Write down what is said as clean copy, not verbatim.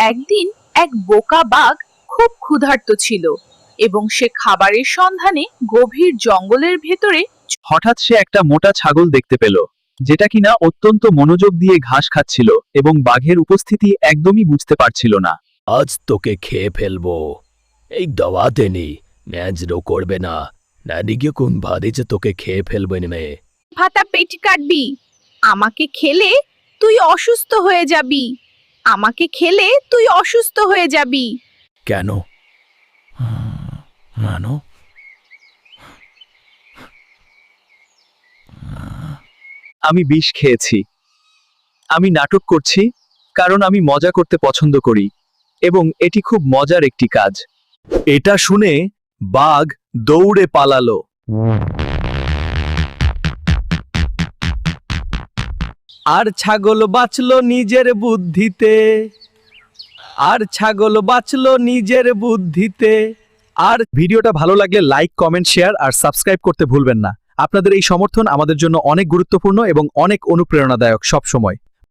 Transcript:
একদিন এক বোকা বাঘ খুব ক্ষুধার্ত ছিল এবং সে খাবারের সন্ধানে গভীর জঙ্গলের ভেতরে। হঠাৎ সে একটা মোটা ছাগল দেখতে পেল, যেটা কিনা অত্যন্ত মনোযোগ দিয়ে ঘাস খাচ্ছিল এবং বাঘের উপস্থিতি একদমই বুঝতে পারছিল না। আজ তোকে খেয়ে ফেলবো। এই দাওয়াতে নি ন্যাজরো করবে না, নাদিকে কোন ভাদে যে তোকে খেয়ে ফেলবে নে। ভাতা পেট কাটবি, আমাকে খেলে তুই অসুস্থ হয়ে যাবি, আমাকে খেলে তুই অসুস্থ হয়ে যাবি। কেন? মানো আমি বিষ খেয়েছি। আমি নাটক করছি কারণ আমি মজা করতে পছন্দ করি এবং এটি খুব মজার একটি কাজ। এটা শুনে বাঘ দৌড়ে পালালো। আর ছাগল বাঁচলো নিজের বুদ্ধিতে, আর ছাগল বাঁচলো নিজের বুদ্ধিতে। আর ভিডিওটা ভালো লাগলে লাইক, কমেন্ট, শেয়ার আর সাবস্ক্রাইব করতে ভুলবেন না। আপনাদের এই সমর্থন আমাদের জন্য অনেক গুরুত্বপূর্ণ এবং অনেক অনুপ্রেরণাদায়ক সব সময়।